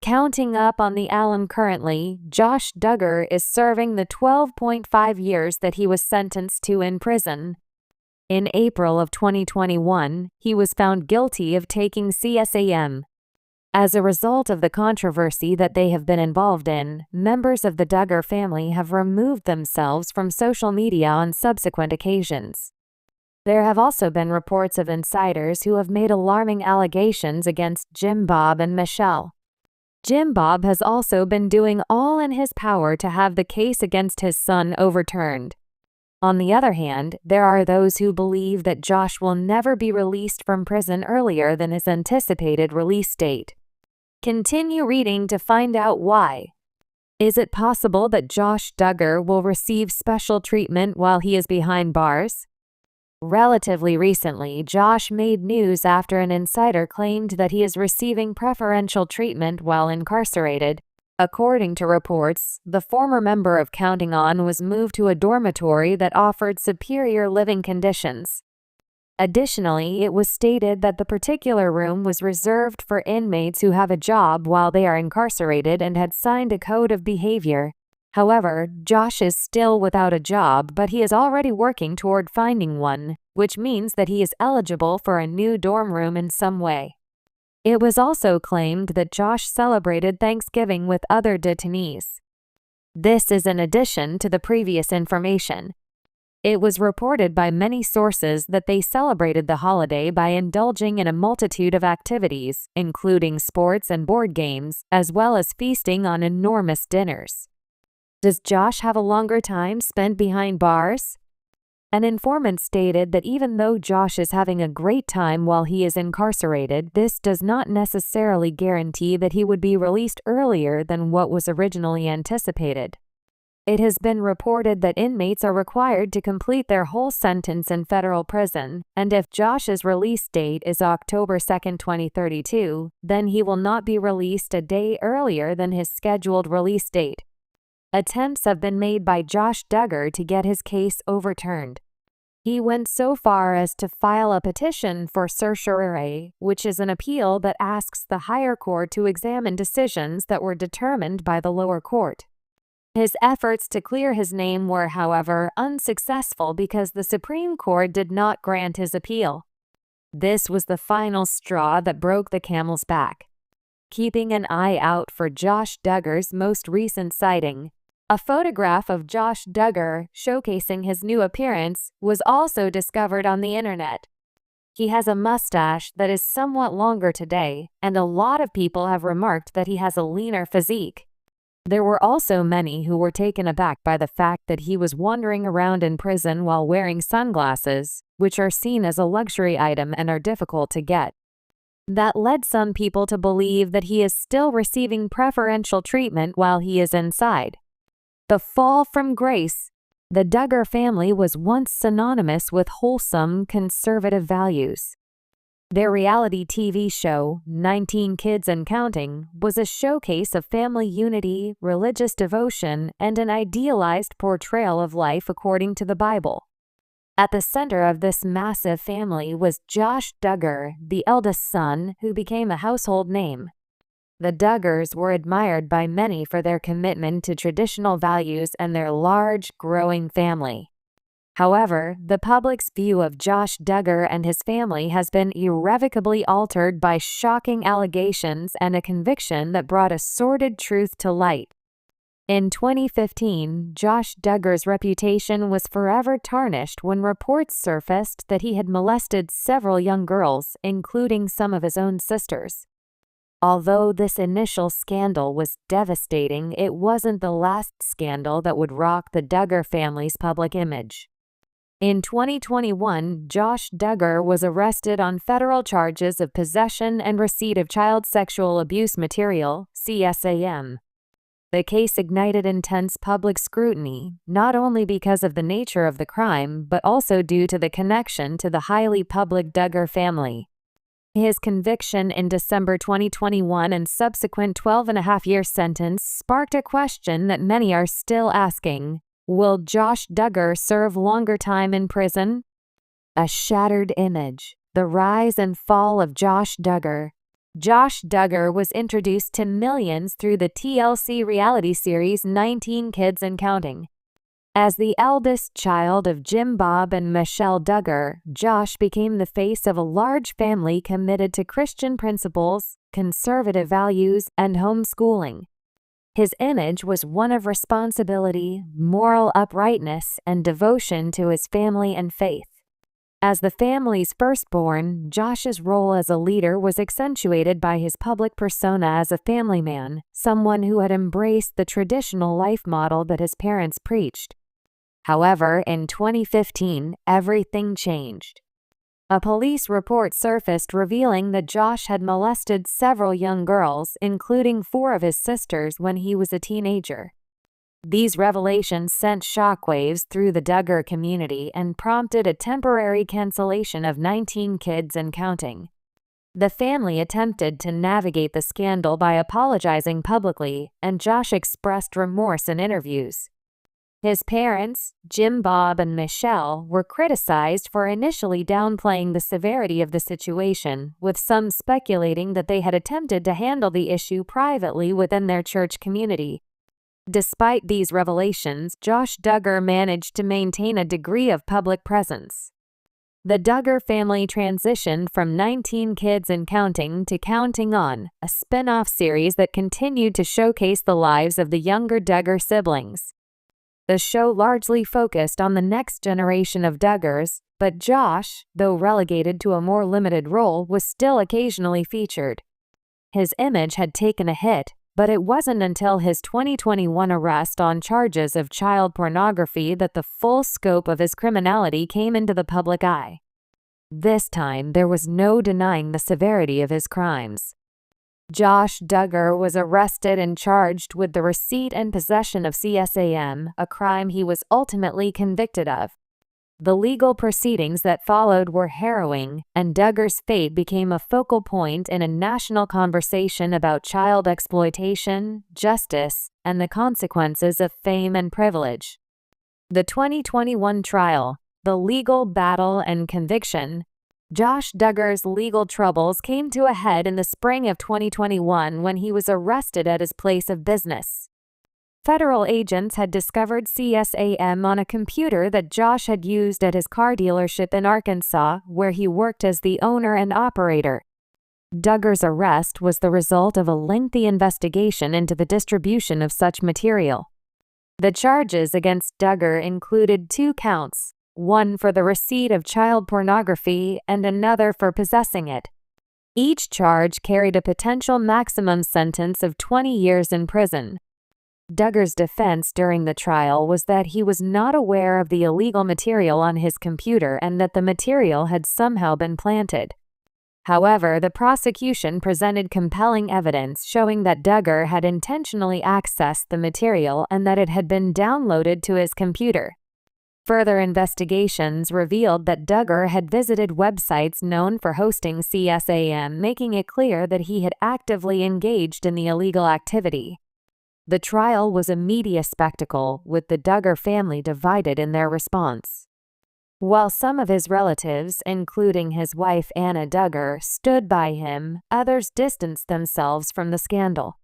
Counting up on the alum currently, Josh Duggar is serving the 12.5 years that he was sentenced to in prison. In April of 2021, he was found guilty of taking CSAM. As a result of the controversy that they have been involved in, members of the Duggar family have removed themselves from social media on subsequent occasions. There have also been reports of insiders who have made alarming allegations against Jim Bob and Michelle. Jim Bob has also been doing all in his power to have the case against his son overturned. On the other hand, there are those who believe that Josh will never be released from prison earlier than his anticipated release date. Continue reading to find out why. Is it possible that Josh Duggar will receive special treatment while he is behind bars? Relatively recently, Josh made news after an insider claimed that he is receiving preferential treatment while incarcerated. According to reports, the former member of Counting On was moved to a dormitory that offered superior living conditions. Additionally, it was stated that the particular room was reserved for inmates who have a job while they are incarcerated and had signed a code of behavior. However, Josh is still without a job, but he is already working toward finding one, which means that he is eligible for a new dorm room in some way. It was also claimed that Josh celebrated Thanksgiving with other detainees. This is in addition to the previous information. It was reported by many sources that they celebrated the holiday by indulging in a multitude of activities, including sports and board games, as well as feasting on enormous dinners. Does Josh have a longer time spent behind bars? An informant stated that even though Josh is having a great time while he is incarcerated, this does not necessarily guarantee that he would be released earlier than what was originally anticipated. It has been reported that inmates are required to complete their whole sentence in federal prison, and if Josh's release date is October 2, 2032, then he will not be released a day earlier than his scheduled release date. Attempts have been made by Josh Duggar to get his case overturned. He went so far as to file a petition for certiorari, which is an appeal that asks the higher court to examine decisions that were determined by the lower court. His efforts to clear his name were, however, unsuccessful because the Supreme Court did not grant his appeal. This was the final straw that broke the camel's back. Keeping an eye out for Josh Duggar's most recent sighting. A photograph of Josh Duggar showcasing his new appearance was also discovered on the internet. He has a mustache that is somewhat longer today, and a lot of people have remarked that he has a leaner physique. There were also many who were taken aback by the fact that he was wandering around in prison while wearing sunglasses, which are seen as a luxury item and are difficult to get. That led some people to believe that he is still receiving preferential treatment while he is inside. The fall from grace. The Duggar family was once synonymous with wholesome, conservative values. Their reality TV show, 19 Kids and Counting, was a showcase of family unity, religious devotion, and an idealized portrayal of life according to the Bible. At the center of this massive family was Josh Duggar, the eldest son, who became a household name. The Duggars were admired by many for their commitment to traditional values and their large, growing family. However, the public's view of Josh Duggar and his family has been irrevocably altered by shocking allegations and a conviction that brought a sordid truth to light. In 2015, Josh Duggar's reputation was forever tarnished when reports surfaced that he had molested several young girls, including some of his own sisters. Although this initial scandal was devastating, it wasn't the last scandal that would rock the Duggar family's public image. In 2021, Josh Duggar was arrested on federal charges of possession and receipt of child sexual abuse material, CSAM. The case ignited intense public scrutiny, not only because of the nature of the crime, but also due to the connection to the highly public Duggar family. His conviction in December 2021 and subsequent 12.5-year sentence sparked a question that many are still asking. Will Josh Duggar serve longer time in prison? A shattered image. The rise and fall of Josh Duggar. Josh Duggar was introduced to millions through the TLC reality series 19 Kids and Counting. As the eldest child of Jim Bob and Michelle Duggar, Josh became the face of a large family committed to Christian principles, conservative values, and homeschooling. His image was one of responsibility, moral uprightness, and devotion to his family and faith. As the family's firstborn, Josh's role as a leader was accentuated by his public persona as a family man, someone who had embraced the traditional life model that his parents preached. However, in 2015, everything changed. A police report surfaced revealing that Josh had molested several young girls, including 4 of his sisters, when he was a teenager. These revelations sent shockwaves through the Duggar community and prompted a temporary cancellation of 19 Kids and Counting. The family attempted to navigate the scandal by apologizing publicly, and Josh expressed remorse in interviews. His parents, Jim Bob and Michelle, were criticized for initially downplaying the severity of the situation, with some speculating that they had attempted to handle the issue privately within their church community. Despite these revelations, Josh Duggar managed to maintain a degree of public presence. The Duggar family transitioned from 19 Kids and Counting to Counting On, a spin-off series that continued to showcase the lives of the younger Duggar siblings. The show largely focused on the next generation of Duggars, but Josh, though relegated to a more limited role, was still occasionally featured. His image had taken a hit, but it wasn't until his 2021 arrest on charges of child pornography that the full scope of his criminality came into the public eye. This time, there was no denying the severity of his crimes. Josh Duggar was arrested and charged with the receipt and possession of CSAM, a crime he was ultimately convicted of. The legal proceedings that followed were harrowing, and Duggar's fate became a focal point in a national conversation about child exploitation, justice, and the consequences of fame and privilege. The 2021 trial, the legal battle and conviction. Josh Duggar's legal troubles came to a head in the spring of 2021 when he was arrested at his place of business. Federal agents had discovered CSAM on a computer that Josh had used at his car dealership in Arkansas, where he worked as the owner and operator. Duggar's arrest was the result of a lengthy investigation into the distribution of such material. The charges against Duggar included 2 counts, one for the receipt of child pornography and another for possessing it. Each charge carried a potential maximum sentence of 20 years in prison. Duggar's defense during the trial was that he was not aware of the illegal material on his computer and that the material had somehow been planted. However, the prosecution presented compelling evidence showing that Duggar had intentionally accessed the material and that it had been downloaded to his computer. Further investigations revealed that Duggar had visited websites known for hosting CSAM, making it clear that he had actively engaged in the illegal activity. The trial was a media spectacle, with the Duggar family divided in their response. While some of his relatives, including his wife Anna Duggar, stood by him, others distanced themselves from the scandal.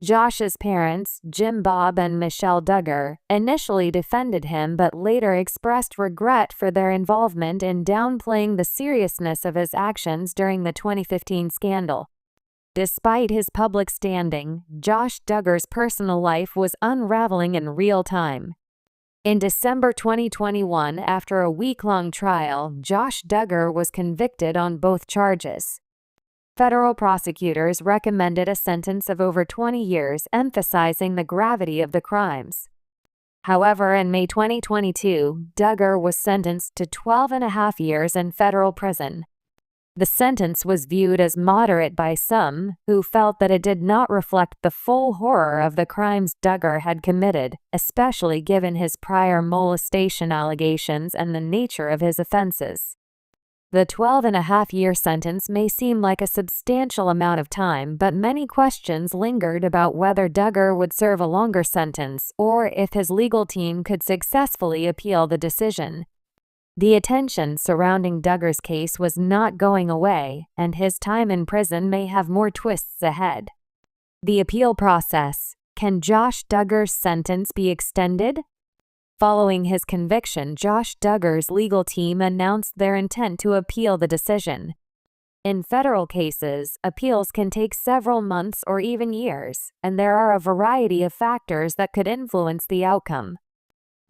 Josh's parents, Jim Bob and Michelle Duggar, initially defended him but later expressed regret for their involvement in downplaying the seriousness of his actions during the 2015 scandal. Despite his public standing, Josh Duggar's personal life was unraveling in real time. In December 2021, after a week-long trial, Josh Duggar was convicted on both charges. Federal prosecutors recommended a sentence of over 20 years, emphasizing the gravity of the crimes. However, in May 2022, Duggar was sentenced to 12.5 years in federal prison. The sentence was viewed as moderate by some, who felt that it did not reflect the full horror of the crimes Duggar had committed, especially given his prior molestation allegations and the nature of his offenses. The 12.5-year sentence may seem like a substantial amount of time, but many questions lingered about whether Duggar would serve a longer sentence or if his legal team could successfully appeal the decision. The attention surrounding Duggar's case was not going away, and his time in prison may have more twists ahead. The appeal process. Can Josh Duggar's sentence be extended? Following his conviction, Josh Duggar's legal team announced their intent to appeal the decision. In federal cases, appeals can take several months or even years, and there are a variety of factors that could influence the outcome.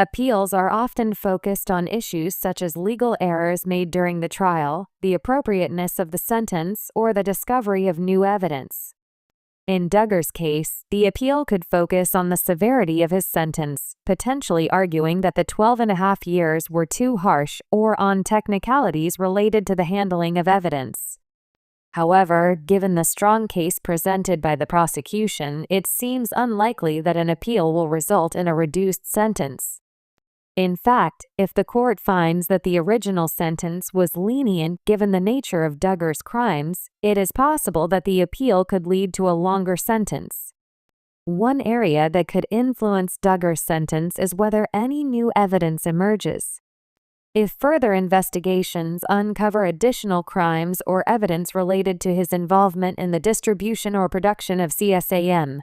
Appeals are often focused on issues such as legal errors made during the trial, the appropriateness of the sentence, or the discovery of new evidence. In Duggar's case, the appeal could focus on the severity of his sentence, potentially arguing that the 12.5 years were too harsh, or on technicalities related to the handling of evidence. However, given the strong case presented by the prosecution, it seems unlikely that an appeal will result in a reduced sentence. In fact, if the court finds that the original sentence was lenient given the nature of Duggar's crimes, it is possible that the appeal could lead to a longer sentence. One area that could influence Duggar's sentence is whether any new evidence emerges. If further investigations uncover additional crimes or evidence related to his involvement in the distribution or production of CSAM,